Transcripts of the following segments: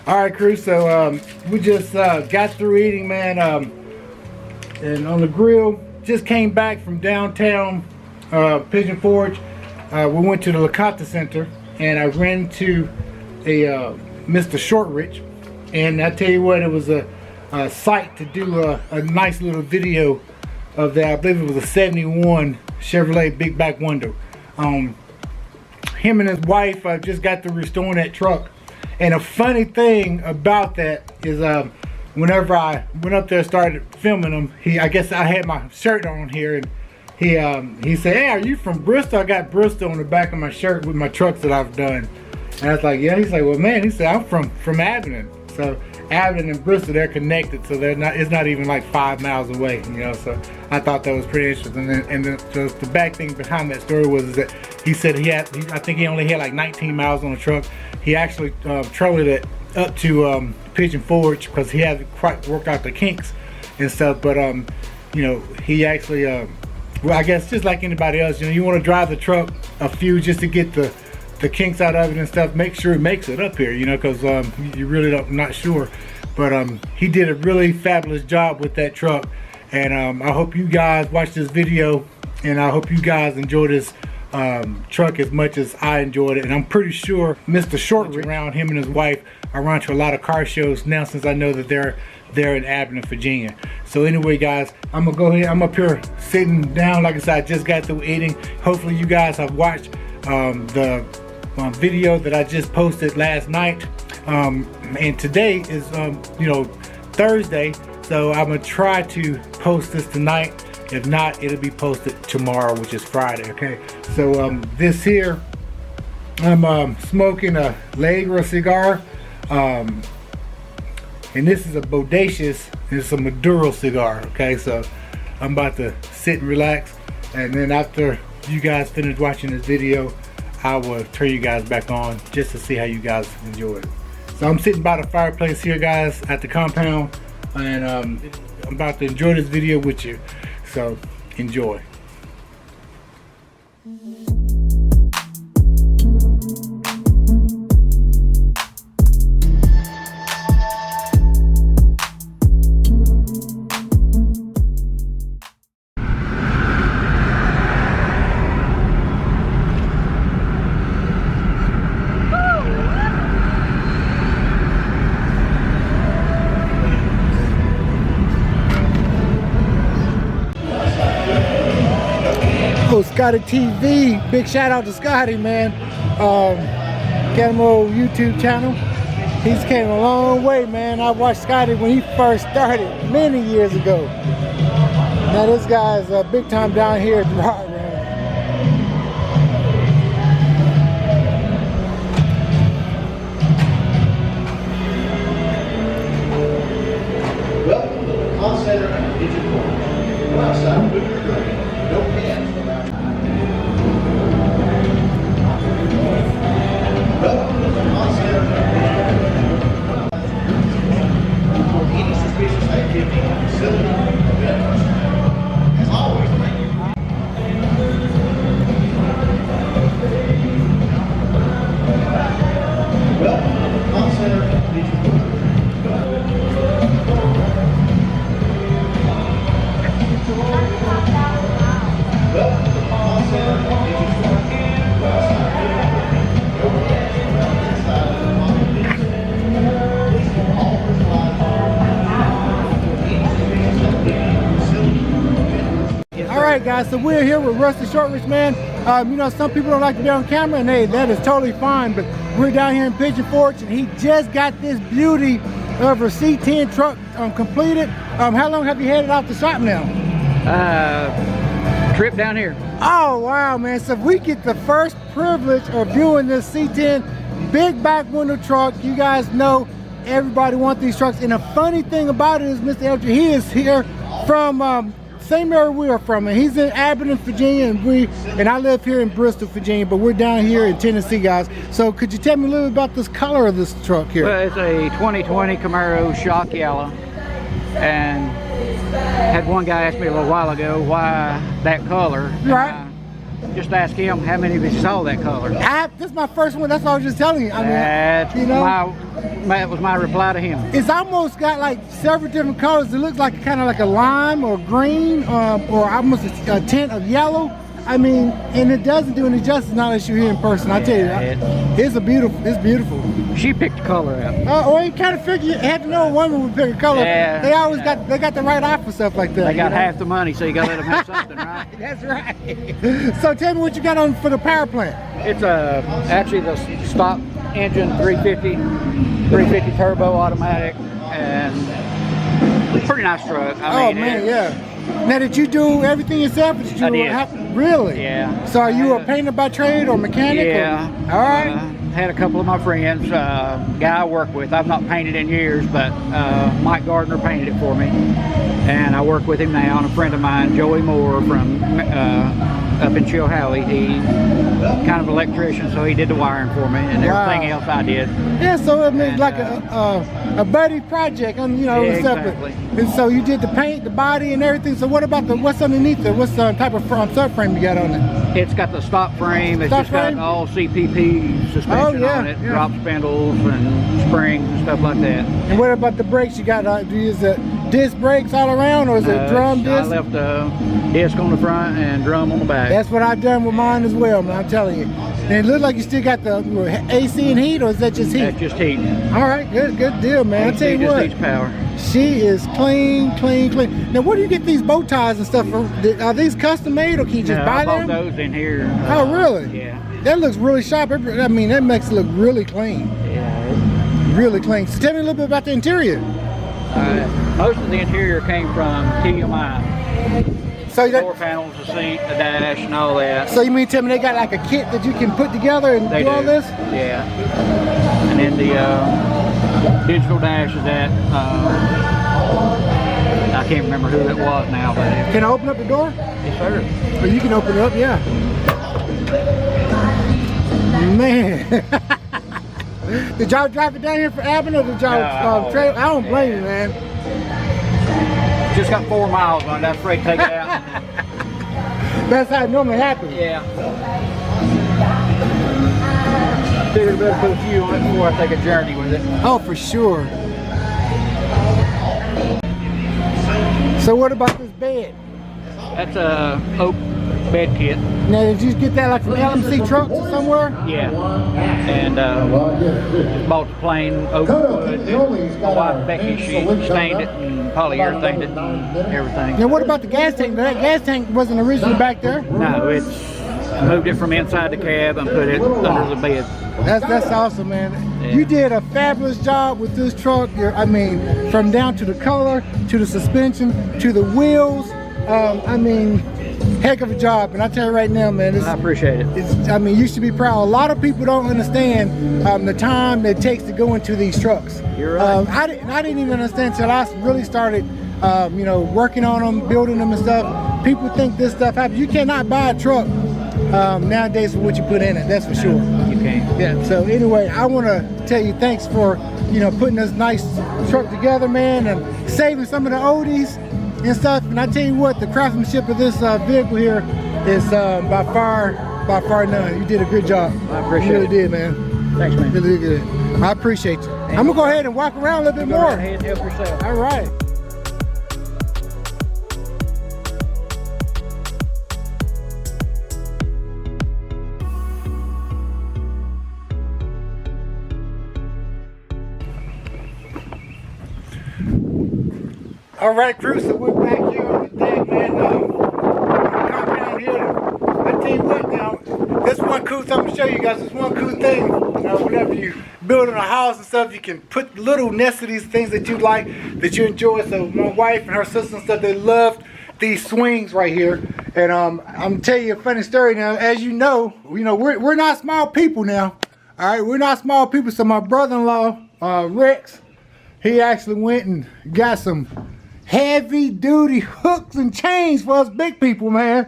All right, crew. So we just got through eating, man, and on the grill. Just came back from downtown Pigeon Forge. We went to the Conte Center, and I ran into a Mr. Shortridge, and I tell you what, it was a sight to do a nice little video of that. I believe it was a '71 Chevrolet big back window. Him and his wife just got through restoring that truck. And a funny thing about that is whenever I went up there and started filming him, I guess I had my shirt on here, and he said, "Hey, are you from Bristol?" I got Bristol on the back of my shirt with my trucks that I've done. And I was like, "Yeah." He's like, "Well, man," he said, "I'm from Abingdon." So Abingdon and Bristol, they're connected, so it's not even like 5 miles away, you know. So I thought that was pretty interesting. And the back thing behind that story was that he said I think he only had like 19 miles on the truck. He actually trolled it up to Pigeon Forge because he hadn't quite worked out the kinks and stuff. But you know, he actually well, I guess just like anybody else, you know, you want to drive the truck a few just to get the kinks out of it and stuff. Make sure it makes it up here, you know, because you really not sure. But he did a really fabulous job with that truck, and I hope you guys watch this video, and I hope you guys enjoy this truck as much as I enjoyed it. And I'm pretty sure Mr. Shortridge around, him and his wife, are around to a lot of car shows now, since I know that they're in Abingdon, Virginia. So anyway, guys, I'm gonna go ahead. I'm up here sitting down. Like I said, I just got through eating. Hopefully you guys have watched the video that I just posted last night, and today is you know, Thursday, so I'm gonna try to post this tonight. If not, it'll be posted tomorrow, which is Friday. Okay, so this here, I'm smoking a Negra cigar, and this is a Bodacious. It's a Maduro cigar. Okay, so I'm about to sit and relax, and then after you guys finish watching this video, I will turn you guys back on just to see how you guys enjoy it. So I'm sitting by the fireplace here, guys, at the compound, and I'm about to enjoy this video with you. So enjoy. Scotty TV, big shout out to Scotty, man. Got him on YouTube channel. He's came a long way, man. I watched Scotty when he first started many years ago. Now this guy's big time down here at the Rock Run. Welcome to the Conte Center and Pigeon Forge. Go outside, move your drink. No pants. Welcome to the Conte Center and Pigeon Forge. Any suspicious activity in the facility, as always, thank you. Welcome to the Conte Center and Pigeon Forge. Alright guys, so we're here with Rusty Shortridge, man. You know, some people don't like to be on camera, and hey, that is totally fine, but we're down here in Pigeon Forge, and he just got this beauty of a C10 truck completed. How long have you had it off the shop now? Trip down here. Oh wow, man. So we get the first privilege of viewing this C10 big back window truck. You guys know everybody wants these trucks, and the funny thing about it is Mr. Elger, he is here from same area we are from, and he's in Abingdon, Virginia, and I live here in Bristol, Virginia, but we're down here in Tennessee, guys. So could you tell me a little bit about this color of this truck here? Well, it's a 2020 Camaro shock yellow, and had one guy ask me a little while ago why that color. Right. Just ask him how many of you saw that color. This is my first one. That's what I was just telling you. I mean, That's you know, that was my reply to him. it's almost got like several different colors. It looks like kind of like a lime or green or almost a tint of yellow. I mean, and it doesn't do any justice unless you're here in person. I tell you, it's beautiful. She picked the color out. Well, you kind of figure you had to know a woman would pick a color. Yeah. They always got the right eye for stuff like that. They got you know? half the money, so you got to let them have something, right? That's right. So tell me what you got on for the power plant. It's actually the stock engine 350 turbo automatic, and pretty nice truck. I mean, yeah. Now, did you do everything yourself? Or did you I did. Really? Yeah. So are you a painter by trade or mechanic? Yeah. All right. Had a couple of my friends, guy I work with. I've not painted in years, but Mike Gardner painted it for me, and I work with him now. And a friend of mine, Joey Moore from up in Chilhowie, he's kind of an electrician, so he did the wiring for me, and everything else I did. Yeah, so it means like a buddy project, and you know, exactly. And so you did the paint, the body, and everything. So what about what's underneath it? What's the type of subframe you got on it? It's got the stock frame. It's Stock just frame? got all CPP suspension on it, drop spindles and springs and stuff like that. And what about the brakes? You got do you use disc brakes all around, or is it drum I disc? left a disc on the front and drum on the back. That's what I've done with mine as well, man. I'm telling you. And it looks like you still got the AC and heat, or is that just heat? That's just heat. All right, good deal, man. I tell you just what, needs power. she is clean. Now, where do you get these bow ties and stuff from? Are these custom made, or can you just buy I bought them? those in here. Oh, really? Yeah. That looks really sharp. I mean, that makes it look really clean. Yeah. Really clean. So tell me a little bit about the interior. Most of the interior came from TMI. So Door panels, the seat, the dash, and all that. So you mean tell me they got like a kit that you can put together and They do all this? Yeah. And then the digital dash is that. I can't remember who it was now, but Can I open up the door? yes, sir. Or you can open it up, yeah. Man. Did y'all drive it down here for Abbott, or did y'all trail? I don't blame you, man. Just got 4 miles on it. I'm afraid to take it out. That's how it normally happens. Yeah. Figured I better put a few on it before I take a journey with it. Oh, for sure. So what about this bed? That's a oak bed kit. Now, did you get that like from LMC Trucks or somewhere? Yeah. And just bought the plain oak wood. My wife Becky, she stained it and polyurethaned it and everything. Now, what about the gas tank? That gas tank wasn't originally back there? No, it's moved it from inside the cab and put it under the bed. That's awesome, man. Yeah. You did a fabulous job with this truck. I mean, from down to the color, to the suspension, to the wheels. I mean, heck of a job. And I tell you right now, man, I appreciate it. I mean, you should be proud. A lot of people don't understand the time it takes to go into these trucks. You're right. I didn't even understand until I really started, you know, working on them, building them and stuff. People think this stuff happens. You cannot buy a truck nowadays for what you put in it. That's for sure. You can't. Yeah. So anyway, I want to tell you thanks for, you know, putting this nice truck together, man, and saving some of the oldies and stuff. And I tell you what, the craftsmanship of this vehicle here is by far none. You did a good job. I appreciate you really it. did, man. Thanks, man. You really did good. I appreciate you. I'm gonna go ahead and walk around a little bit Go more. right ahead and help yourself. All right. All right, crew, so we're back here on the deck, man. Come down here. I tell you what now, this one cool thing I'm gonna show you guys. This one cool thing, you know, whenever you building a house and stuff, you can put little necessities, things that you like, that you enjoy. So my wife and her sister and stuff, they loved these swings right here. And I'm gonna tell you a funny story now. As you know, we're not small people now. All right, we're not small people. So my brother-in-law, Rex, he actually went and got some heavy duty hooks and chains for us big people, man.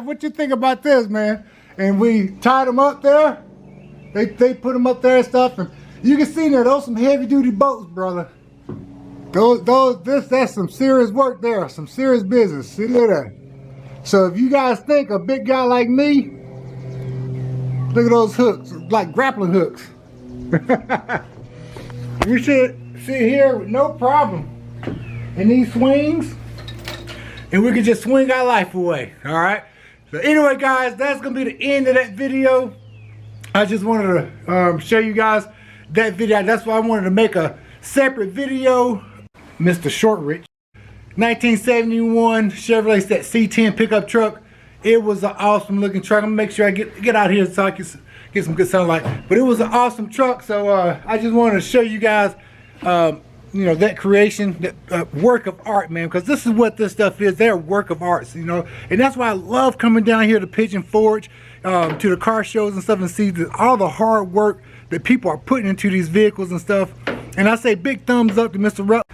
What you think about this, man? And we tied them up there. They put them up there and stuff, and you can see there, those some heavy duty boats, brother. That's some serious work there, some serious business. See, look at that. So if you guys think a big guy like me Look at those hooks, like grappling hooks. We should sit here with no problem in these swings, and we can just swing our life away. All right. So anyway, guys, that's gonna be the end of that video. I just wanted to show you guys that video. That's why I wanted to make a separate video. Mr. Shortridge, 1971 Chevrolet that C10 pickup truck. It was an awesome looking truck. I'm gonna make sure I get out here so I can get some good sunlight. But it was an awesome truck. So I just wanted to show you guys, you know, that creation, that work of art, man. Because this is what this stuff is. They're work of arts, you know. And that's why I love coming down here to Pigeon Forge, to the car shows and stuff, and see all the hard work that people are putting into these vehicles and stuff. And I say big thumbs up to Mr. Rupp,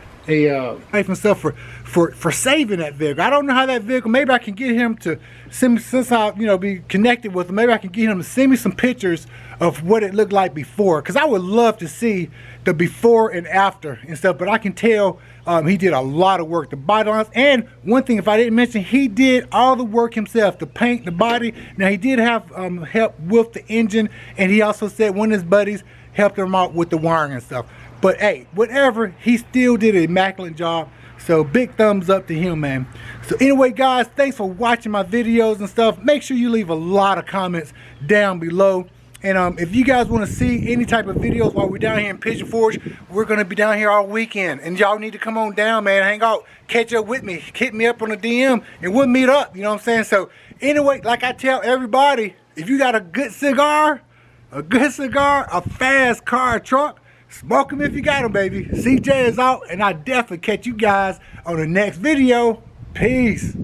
wife and stuff for saving that vehicle. I don't know how that vehicle, maybe I can get him to send me, since I, you know, be connected with him, maybe I can get him to send me some pictures of what it looked like before, because I would love to see the before and after and stuff. But I can tell he did a lot of work, the body lines. And one thing, if I didn't mention, he did all the work himself, the paint, the body. Now he did have help with the engine, and he also said one of his buddies helped him out with the wiring and stuff. But hey, whatever, he still did an immaculate job. So big thumbs up to him, man. So anyway, guys, thanks for watching my videos and stuff. Make sure you leave a lot of comments down below. And if you guys want to see any type of videos while we're down here in Pigeon Forge, we're going to be down here all weekend. And y'all need to come on down, man. Hang out, catch up with me, hit me up on the DM, and we'll meet up. You know what I'm saying? So anyway, like I tell everybody, if you got a good cigar, a fast car, truck, smoke them if you got them, baby. CJ is out, and I'll definitely catch you guys on the next video. Peace.